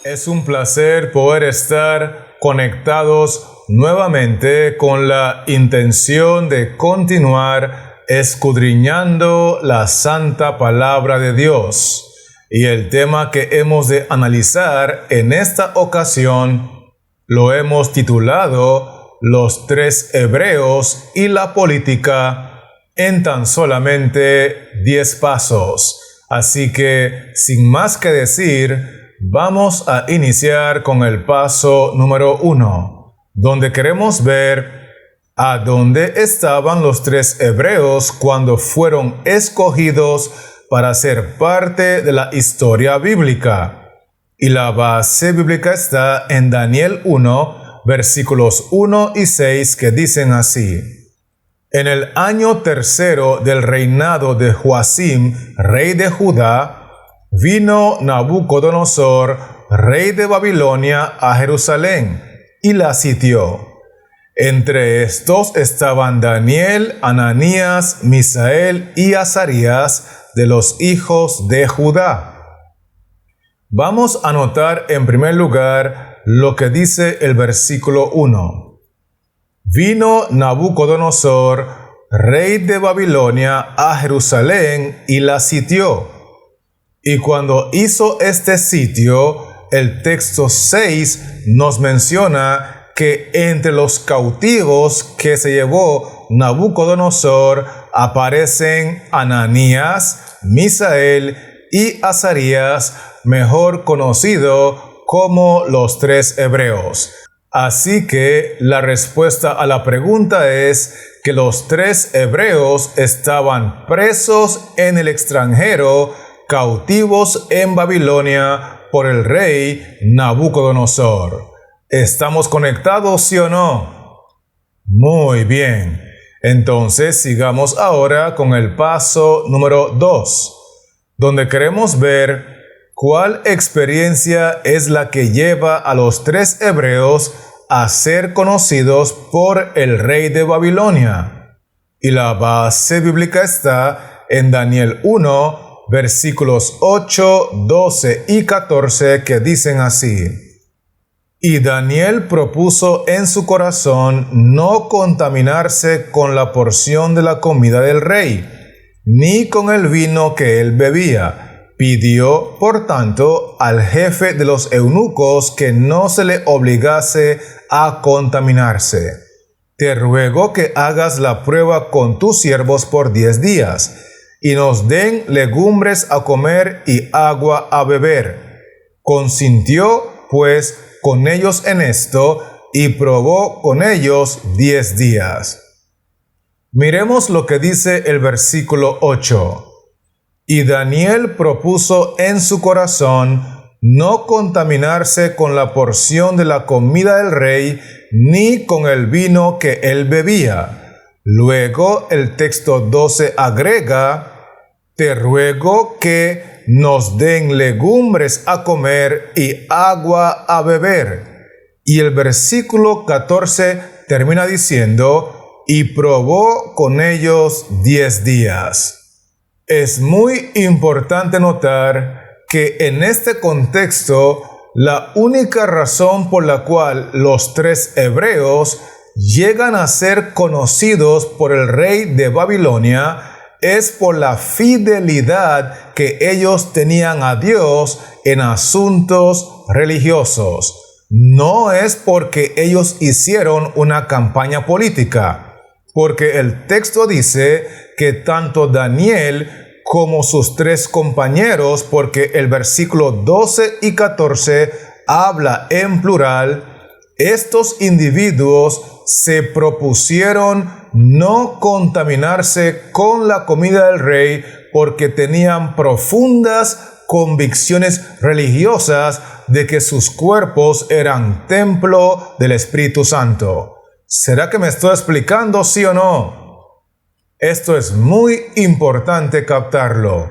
Es un placer poder estar conectados nuevamente con la intención de continuar escudriñando la santa palabra de Dios. Y el tema que hemos de analizar en esta ocasión lo hemos titulado Los tres hebreos y la política en tan solamente 10 pasos. Así que, sin más que decir, vamos a iniciar con el paso número 1, donde queremos ver a dónde estaban los tres hebreos cuando fueron escogidos para ser parte de la historia bíblica. Y la base bíblica está en Daniel 1, versículos 1 y 6, que dicen así: En el año tercero del reinado de Joacim, rey de Judá, vino Nabucodonosor, rey de Babilonia, a Jerusalén, y la sitió. Entre estos estaban Daniel, Ananías, Misael y Azarías, de los hijos de Judá. Vamos a notar en primer lugar lo que dice el versículo 1. Vino Nabucodonosor, rey de Babilonia, a Jerusalén, y la sitió. Y cuando hizo este sitio, el texto 6 nos menciona que entre los cautivos que se llevó Nabucodonosor aparecen Ananías, Misael y Azarías, mejor conocido como los tres hebreos. Así que la respuesta a la pregunta es que los tres hebreos estaban presos en el extranjero, cautivos en Babilonia por el rey Nabucodonosor. ¿Estamos conectados, sí o no? Muy bien. Entonces sigamos ahora con el paso número 2, donde queremos ver cuál experiencia es la que lleva a los tres hebreos a ser conocidos por el rey de Babilonia. Y la base bíblica está en Daniel 1, versículos 8, 12 y 14, que dicen así: Y Daniel propuso en su corazón no contaminarse con la porción de la comida del rey, ni con el vino que él bebía. Pidió, por tanto, al jefe de los eunucos que no se le obligase a contaminarse. Te ruego que hagas la prueba con tus siervos por 10 días, y nos den legumbres a comer y agua a beber. Consintió, pues, con ellos en esto, y probó con ellos 10 días. Miremos lo que dice el versículo 8. Y Daniel propuso en su corazón no contaminarse con la porción de la comida del rey, ni con el vino que él bebía. Luego el texto 12 agrega: Te ruego que nos den legumbres a comer y agua a beber. Y el versículo 14 termina diciendo: Y probó con ellos 10 días. Es muy importante notar que en este contexto, la única razón por la cual los tres hebreos llegan a ser conocidos por el rey de Babilonia es por la fidelidad que ellos tenían a Dios en asuntos religiosos. No es porque ellos hicieron una campaña política, porque el texto dice que tanto Daniel como sus tres compañeros, porque el versículo 12 y 14 habla en plural, estos individuos se propusieron no contaminarse con la comida del rey porque tenían profundas convicciones religiosas de que sus cuerpos eran templo del Espíritu Santo. ¿Será que me estoy explicando, sí o no? Esto es muy importante captarlo.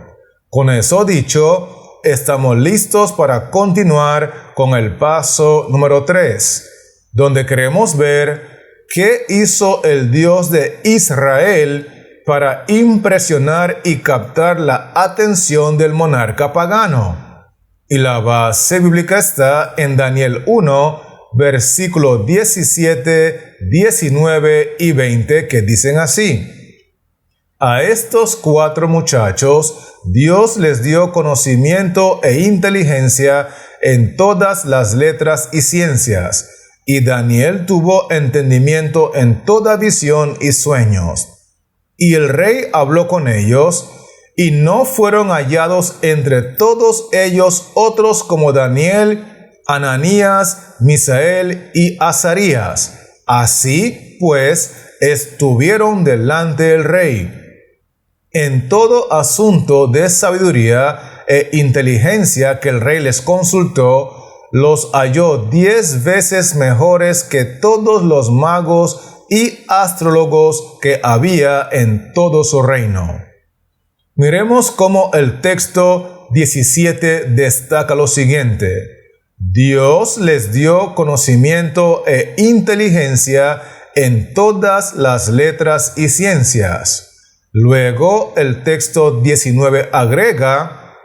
Con eso dicho, estamos listos para continuar con el paso número 3, donde queremos ver qué hizo el Dios de Israel para impresionar y captar la atención del monarca pagano. Y la base bíblica está en Daniel 1, versículos 17, 19 y 20, que dicen así: a estos 4 muchachos Dios les dio conocimiento e inteligencia en todas las letras y ciencias, y Daniel tuvo entendimiento en toda visión y sueños. Y el rey habló con ellos, y no fueron hallados entre todos ellos otros como Daniel, Ananías, Misael y Azarías. Así pues, estuvieron delante del rey. En todo asunto de sabiduría e inteligencia que el rey les consultó, los halló 10 veces mejores que todos los magos y astrólogos que había en todo su reino. Miremos cómo el texto 17 destaca lo siguiente: Dios les dio conocimiento e inteligencia en todas las letras y ciencias. Luego el texto 19 agrega: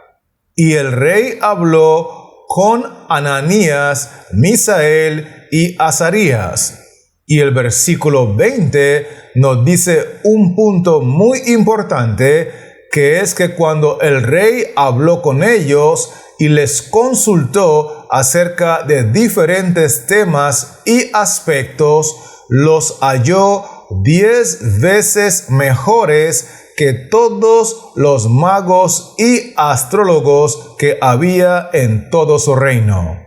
y el rey habló con Ananías, Misael y Azarías. Y el versículo 20 nos dice un punto muy importante, que es que cuando el rey habló con ellos y les consultó acerca de diferentes temas y aspectos, los halló 10 veces mejores que todos los magos y astrólogos que había en todo su reino.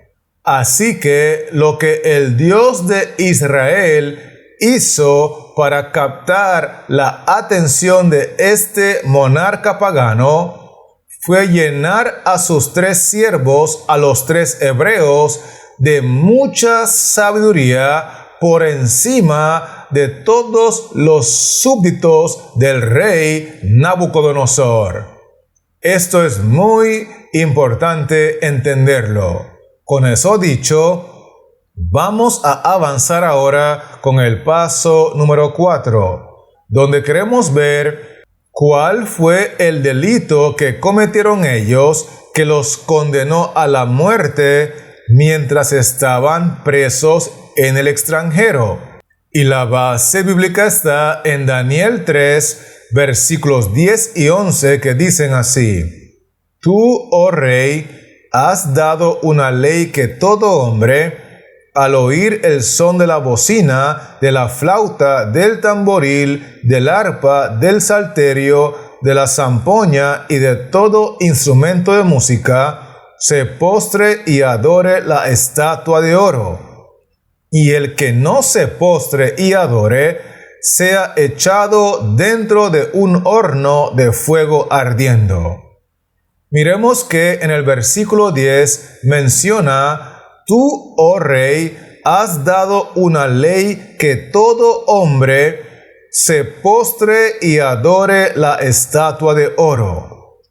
Así que lo que el Dios de Israel hizo para captar la atención de este monarca pagano fue llenar a sus 3 siervos, a los 3 hebreos, de mucha sabiduría por encima de todos los súbditos del rey Nabucodonosor. Esto es muy importante entenderlo. Con eso dicho, vamos a avanzar ahora con el paso número 4, donde queremos ver cuál fue el delito que cometieron ellos que los condenó a la muerte mientras estaban presos en el extranjero. Y la base bíblica está en Daniel 3, versículos 10 y 11, que dicen así: Tú, oh rey, has dado una ley que todo hombre, al oír el son de la bocina, de la flauta, del tamboril, del arpa, del salterio, de la zampoña y de todo instrumento de música, se postre y adore la estatua de oro. Y el que no se postre y adore, sea echado dentro de un horno de fuego ardiendo. Miremos que en el versículo 10 menciona: Tú, oh rey, has dado una ley que todo hombre se postre y adore la estatua de oro.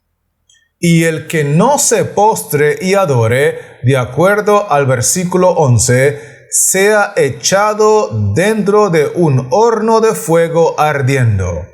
Y el que no se postre y adore, de acuerdo al versículo 11, sea echado dentro de un horno de fuego ardiendo.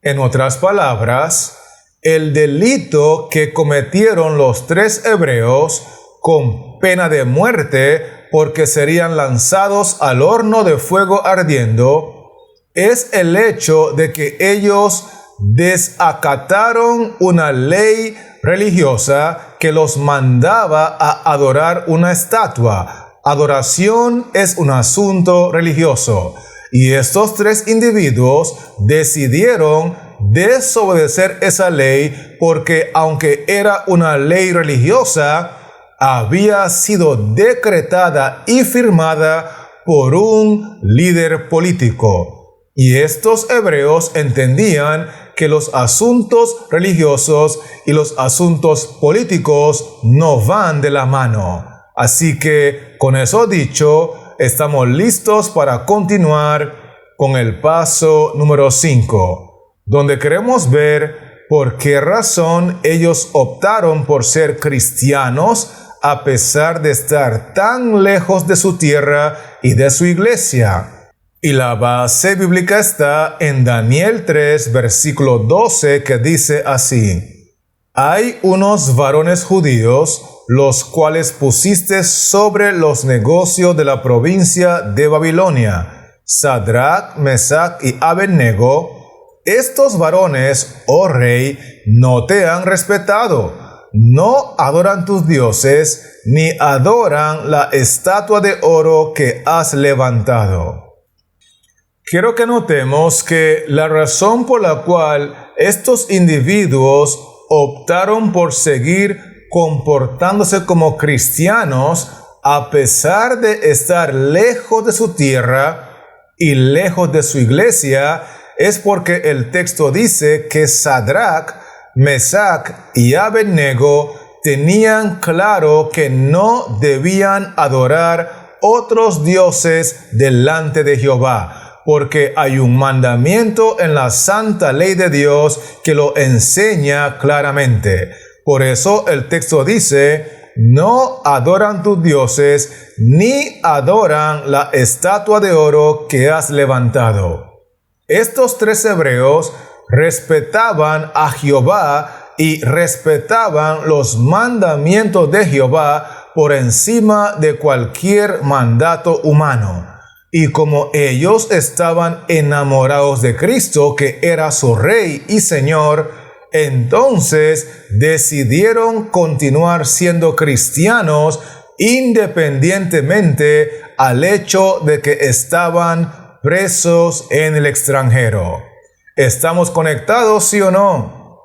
En otras palabras, el delito que cometieron los 3 hebreos, con pena de muerte porque serían lanzados al horno de fuego ardiendo, es el hecho de que ellos desacataron una ley religiosa que los mandaba a adorar una estatua. Adoración es un asunto religioso, y estos 3 individuos decidieron desobedecer esa ley porque, aunque era una ley religiosa, había sido decretada y firmada por un líder político. Y estos hebreos entendían que los asuntos religiosos y los asuntos políticos no van de la mano. Así que, con eso dicho, estamos listos para continuar con el paso número 5, donde queremos ver por qué razón ellos optaron por ser cristianos a pesar de estar tan lejos de su tierra y de su iglesia. Y la base bíblica está en Daniel 3, versículo 12, que dice así: Hay unos varones judíos, los cuales pusiste sobre los negocios de la provincia de Babilonia, Sadrach, Mesach y Abednego, estos varones, oh rey, no te han respetado, no adoran tus dioses, ni adoran la estatua de oro que has levantado. Quiero que notemos que la razón por la cual estos individuos optaron por seguir comportándose como cristianos, a pesar de estar lejos de su tierra y lejos de su iglesia, es porque el texto dice que Sadrach, Mesach y Abednego tenían claro que no debían adorar otros dioses delante de Jehová, porque hay un mandamiento en la santa ley de Dios que lo enseña claramente. Por eso el texto dice: no adoran tus dioses, ni adoran la estatua de oro que has levantado. Estos tres hebreos respetaban a Jehová y respetaban los mandamientos de Jehová por encima de cualquier mandato humano. Y como ellos estaban enamorados de Cristo, que era su Rey y Señor, entonces decidieron continuar siendo cristianos independientemente al hecho de que estaban presos en el extranjero. ¿Estamos conectados, sí o no?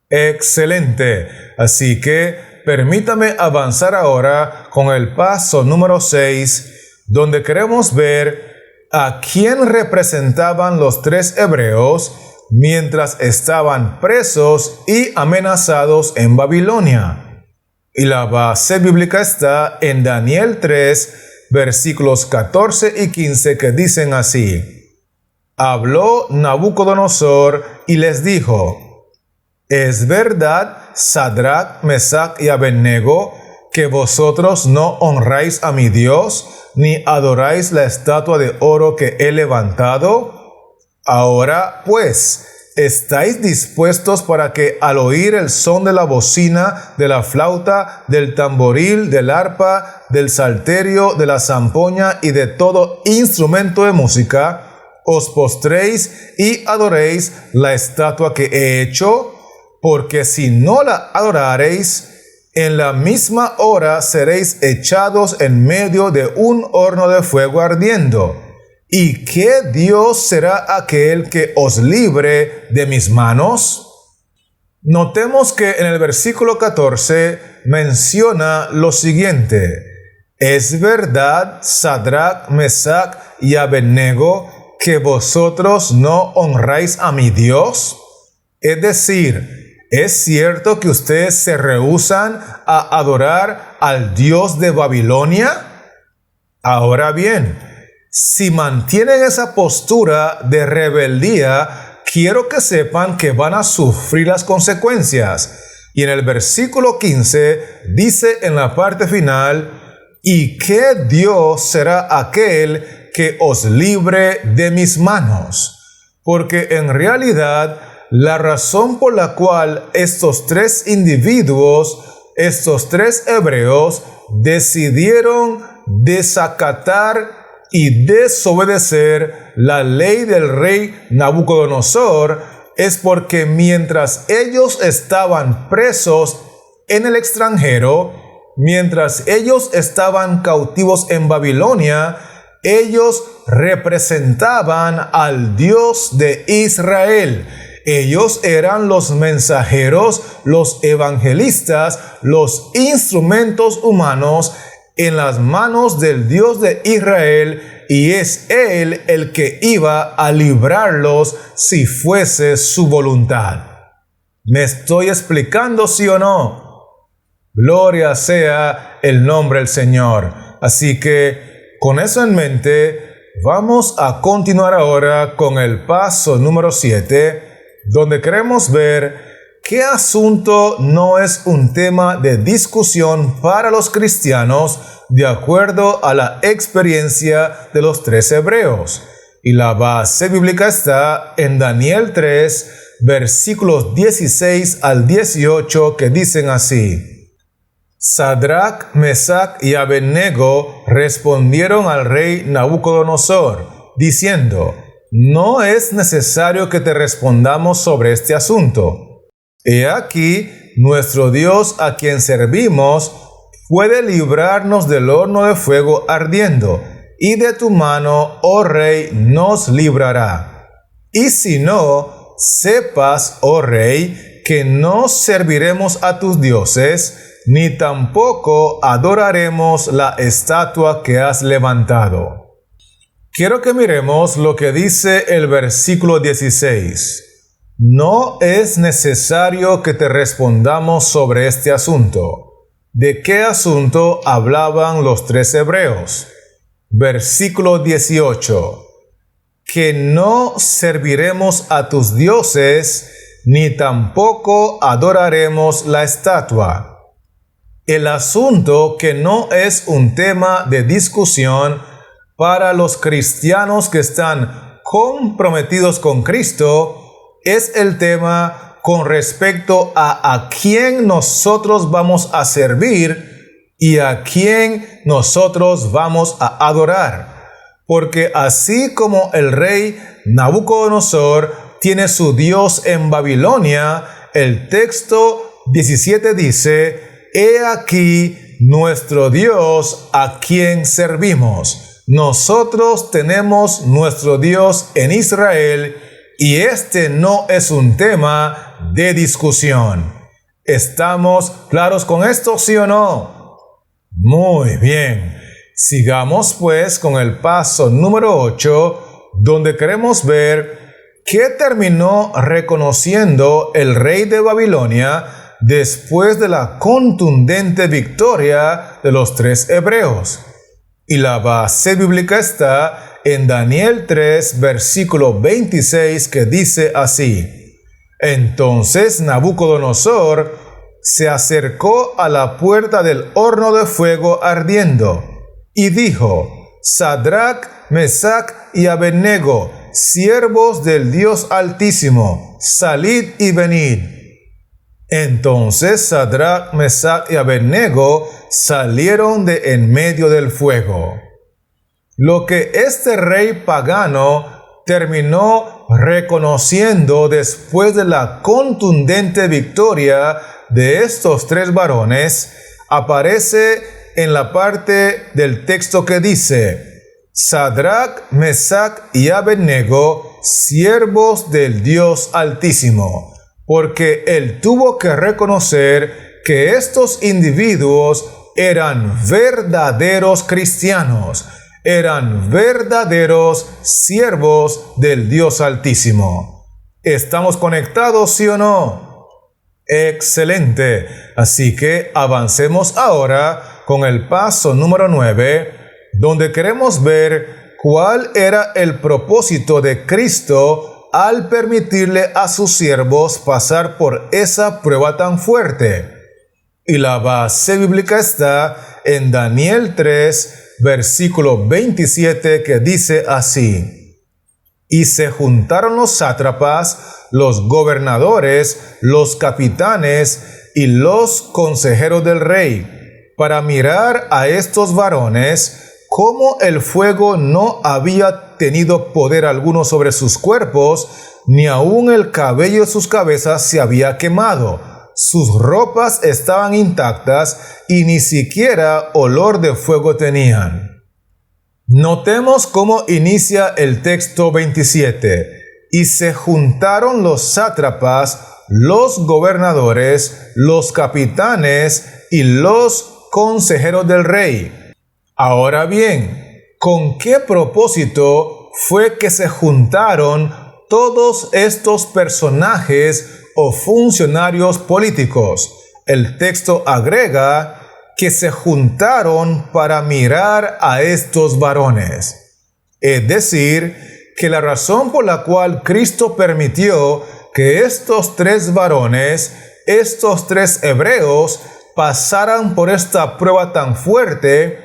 Excelente. Así que permítame avanzar ahora con el paso número 6, donde queremos ver a quién representaban los tres hebreos mientras estaban presos y amenazados en Babilonia. Y la base bíblica está en Daniel 3, versículos 14 y 15, que dicen así: Habló Nabucodonosor y les dijo: ¿Es verdad, Sadrach, Mesach y Abednego, que vosotros no honráis a mi Dios, ni adoráis la estatua de oro que he levantado? Ahora, pues, ¿estáis dispuestos para que al oír el son de la bocina, de la flauta, del tamboril, del arpa, del salterio, de la zampoña y de todo instrumento de música, os postréis y adoréis la estatua que he hecho? Porque si no la adorareis, en la misma hora seréis echados en medio de un horno de fuego ardiendo. ¿Y qué Dios será aquel que os libre de mis manos? Notemos que en el versículo 14 menciona lo siguiente: ¿Es verdad, Sadrach, Mesach y Abednego, que vosotros no honráis a mi Dios? Es decir, ¿es cierto que ustedes se rehúsan a adorar al Dios de Babilonia? Ahora bien, si mantienen esa postura de rebeldía, quiero que sepan que van a sufrir las consecuencias. Y en el versículo 15 dice en la parte final: ¿y qué Dios será aquel que os libre de mis manos? Porque en realidad la razón por la cual estos tres individuos, estos tres hebreos, decidieron desacatar y desobedecer la ley del rey Nabucodonosor es porque mientras ellos estaban presos en el extranjero, mientras ellos estaban cautivos en Babilonia, ellos representaban al Dios de Israel. Ellos eran los mensajeros, los evangelistas, los instrumentos humanos en las manos del Dios de Israel, y es Él el que iba a librarlos si fuese su voluntad. ¿Me estoy explicando, sí o no? Gloria sea el nombre del Señor. Así que con eso en mente, vamos a continuar ahora con el paso número 7, donde queremos ver qué asunto no es un tema de discusión para los cristianos de acuerdo a la experiencia de los tres hebreos. Y la base bíblica está en Daniel 3, versículos 16 al 18, que dicen así: Sadrach, Mesach y Abednego respondieron al rey Nabucodonosor, diciendo: no es necesario que te respondamos sobre este asunto. He aquí, nuestro Dios a quien servimos puede librarnos del horno de fuego ardiendo, y de tu mano, oh rey, nos librará. Y si no, sepas, oh rey, que no serviremos a tus dioses, ni tampoco adoraremos la estatua que has levantado. Quiero que miremos lo que dice el versículo 16. No es necesario que te respondamos sobre este asunto. ¿De qué asunto hablaban los tres hebreos? Versículo 18. Que no serviremos a tus dioses, ni tampoco adoraremos la estatua. El asunto que no es un tema de discusión para los cristianos que están comprometidos con Cristo es el tema con respecto a quién nosotros vamos a servir y a quién nosotros vamos a adorar. Porque así como el rey Nabucodonosor tiene su Dios en Babilonia, el texto 17 dice: he aquí nuestro Dios a quien servimos. Nosotros tenemos nuestro Dios en Israel y este no es un tema de discusión. ¿Estamos claros con esto, sí o no? Muy bien. Sigamos pues con el paso número 8, donde queremos ver qué terminó reconociendo el rey de Babilonia después de la contundente victoria de los tres hebreos. Y la base bíblica está en Daniel 3, versículo 26, que dice así: entonces Nabucodonosor se acercó a la puerta del horno de fuego ardiendo, y dijo: Sadrach, Mesach y Abednego, siervos del Dios Altísimo, salid y venid. Entonces Sadrach, Mesach y Abednego salieron de en medio del fuego. Lo que este rey pagano terminó reconociendo después de la contundente victoria de estos tres varones aparece en la parte del texto que dice: Sadrach, Mesach y Abednego, siervos del Dios Altísimo. Porque él tuvo que reconocer que estos individuos eran verdaderos cristianos, eran verdaderos siervos del Dios Altísimo. ¿Estamos conectados, sí o no? Excelente. Así que avancemos ahora con el paso número 9, donde queremos ver cuál era el propósito de Cristo al permitirle a sus siervos pasar por esa prueba tan fuerte. Y la base bíblica está en Daniel 3, versículo 27, que dice así: y se juntaron los sátrapas, los gobernadores, los capitanes y los consejeros del rey, para mirar a estos varones, cómo el fuego no había tenido poder alguno sobre sus cuerpos, ni aun el cabello de sus cabezas se había quemado. Sus ropas estaban intactas y ni siquiera olor de fuego tenían. Notemos cómo inicia el texto 27. Y se juntaron los sátrapas, los gobernadores, los capitanes y los consejeros del rey. Ahora bien, ¿con qué propósito fue que se juntaron todos estos personajes o funcionarios políticos? El texto agrega que se juntaron para mirar a estos varones. Es decir, que la razón por la cual Cristo permitió que estos tres varones, estos tres hebreos, pasaran por esta prueba tan fuerte,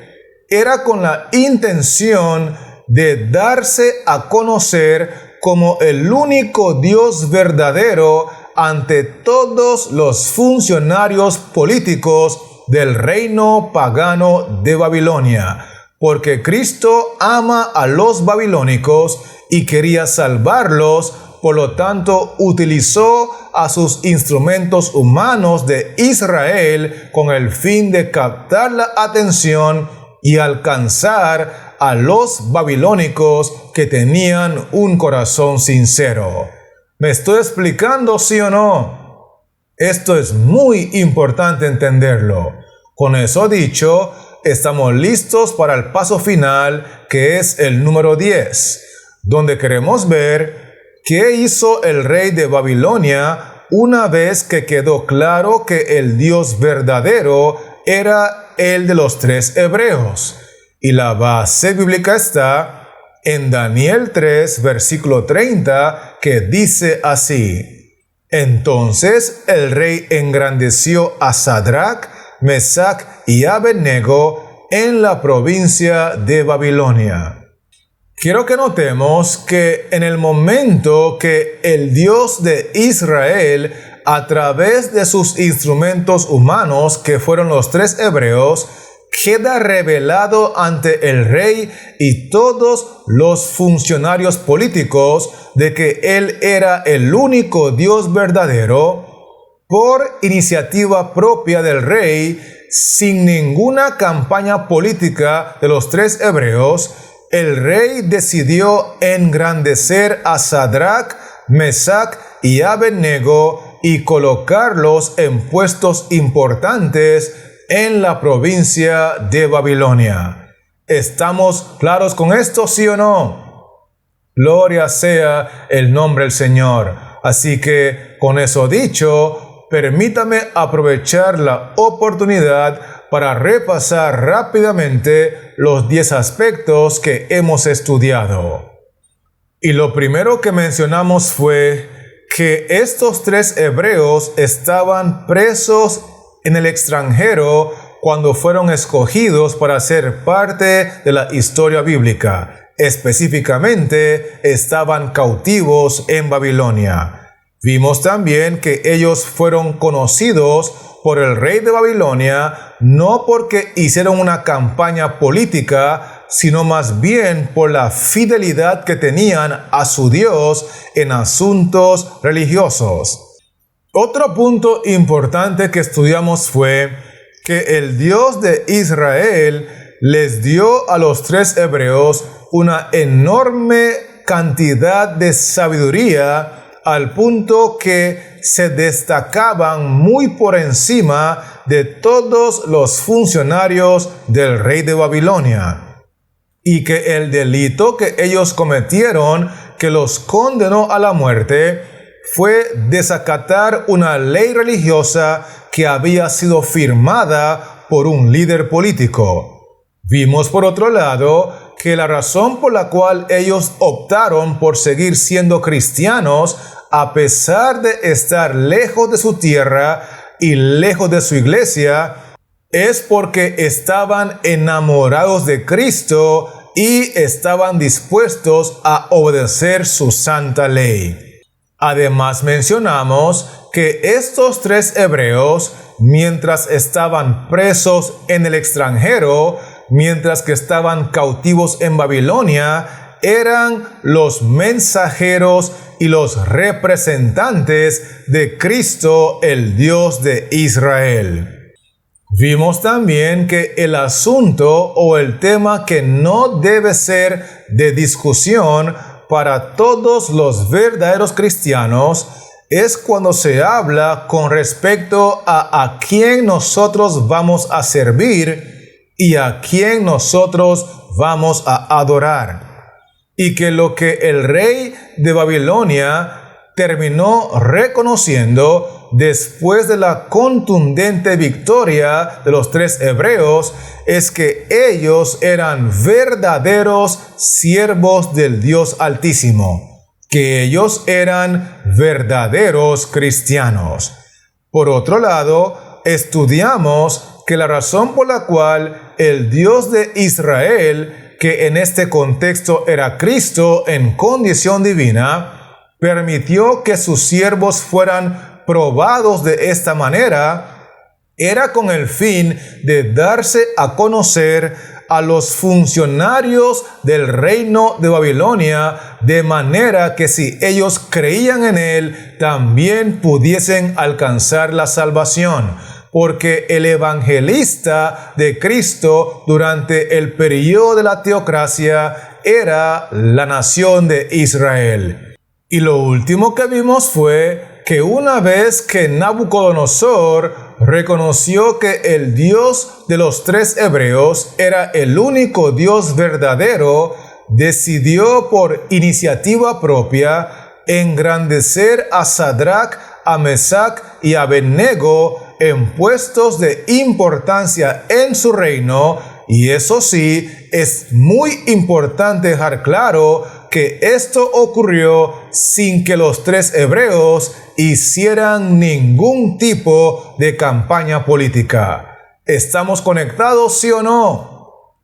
era con la intención de darse a conocer como el único Dios verdadero ante todos los funcionarios políticos del reino pagano de Babilonia, porque Cristo ama a los babilónicos y quería salvarlos. Por lo tanto, utilizó a sus instrumentos humanos de Israel con el fin de captar la atención y alcanzar a los babilónicos que tenían un corazón sincero. ¿Me estoy explicando, sí o no? Esto es muy importante entenderlo. Con eso dicho, estamos listos para el paso final, que es el número 10, donde queremos ver ¿qué hizo el rey de Babilonia una vez que quedó claro que el Dios verdadero era el de los 3 hebreos? Y la base bíblica está en Daniel 3, versículo 30, que dice así: Entonces el rey engrandeció a Sadrach, Mesach y Abednego en la provincia de Babilonia. Quiero que notemos que en el momento que el Dios de Israel, a través de sus instrumentos humanos, que fueron los 3 hebreos, queda revelado ante el rey y todos los funcionarios políticos de que él era el único Dios verdadero, por iniciativa propia del rey, sin ninguna campaña política de los 3 hebreos, el rey decidió engrandecer a Sadrach, Mesach y Abednego y colocarlos en puestos importantes en la provincia de Babilonia. ¿Estamos claros con esto, sí o no? Gloria sea el nombre del Señor. Así que, con eso dicho, permítame aprovechar la oportunidad para repasar rápidamente los 10 aspectos que hemos estudiado. Y lo primero que mencionamos fue que estos 3 hebreos estaban presos en el extranjero cuando fueron escogidos para ser parte de la historia bíblica. Específicamente, estaban cautivos en Babilonia. Vimos también que ellos fueron conocidos por el rey de Babilonia no porque hicieron una campaña política, sino más bien por la fidelidad que tenían a su Dios en asuntos religiosos. Otro punto importante que estudiamos fue que el Dios de Israel les dio a los 3 hebreos una enorme cantidad de sabiduría, al punto que se destacaban muy por encima de todos los funcionarios del rey de Babilonia, y que el delito que ellos cometieron, que los condenó a la muerte, fue desacatar una ley religiosa que había sido firmada por un líder político. Vimos por otro lado que la razón por la cual ellos optaron por seguir siendo cristianos, a pesar de estar lejos de su tierra y lejos de su iglesia, es porque estaban enamorados de Cristo y estaban dispuestos a obedecer su santa ley. Además mencionamos que estos 3 hebreos, mientras estaban presos en el extranjero, mientras que estaban cautivos en Babilonia, eran los mensajeros y los representantes de Cristo, el Dios de Israel. Vimos también que el asunto o el tema que no debe ser de discusión para todos los verdaderos cristianos es cuando se habla con respecto a quién nosotros vamos a servir y a quién nosotros vamos a adorar. Y que lo que el rey de Babilonia terminó reconociendo después de la contundente victoria de los 3 hebreos es que ellos eran verdaderos siervos del Dios Altísimo, que ellos eran verdaderos cristianos. Por otro lado, estudiamos que la razón por la cual el Dios de Israel, que en este contexto era Cristo en condición divina, permitió que sus siervos fueran probados de esta manera, era con el fin de darse a conocer a los funcionarios del reino de Babilonia, de manera que si ellos creían en él, también pudiesen alcanzar la salvación. Porque el evangelista de Cristo durante el periodo de la teocracia era la nación de Israel. Y lo último que vimos fue que una vez que Nabucodonosor reconoció que el Dios de los tres hebreos era el único Dios verdadero, decidió por iniciativa propia engrandecer a Sadrach, a Mesach y a Abednego en puestos de importancia en su reino. Y eso sí, es muy importante dejar claro que esto ocurrió sin que los tres hebreos hicieran ningún tipo de campaña política. ¿Estamos conectados, sí o no?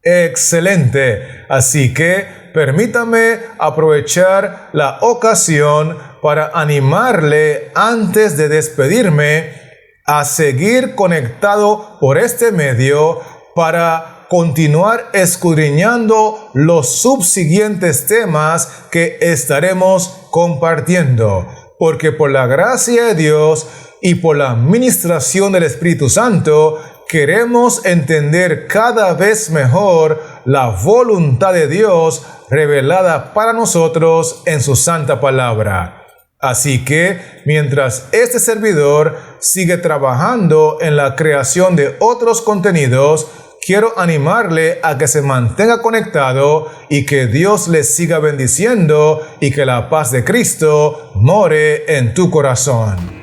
Excelente. Así que permítame aprovechar la ocasión para animarle antes de despedirme a seguir conectado por este medio para continuar escudriñando los subsiguientes temas que estaremos compartiendo. Porque por la gracia de Dios y por la administración del Espíritu Santo, queremos entender cada vez mejor la voluntad de Dios revelada para nosotros en su santa palabra. Así que, mientras este servidor sigue trabajando en la creación de otros contenidos, quiero animarle a que se mantenga conectado y que Dios le siga bendiciendo y que la paz de Cristo more en tu corazón.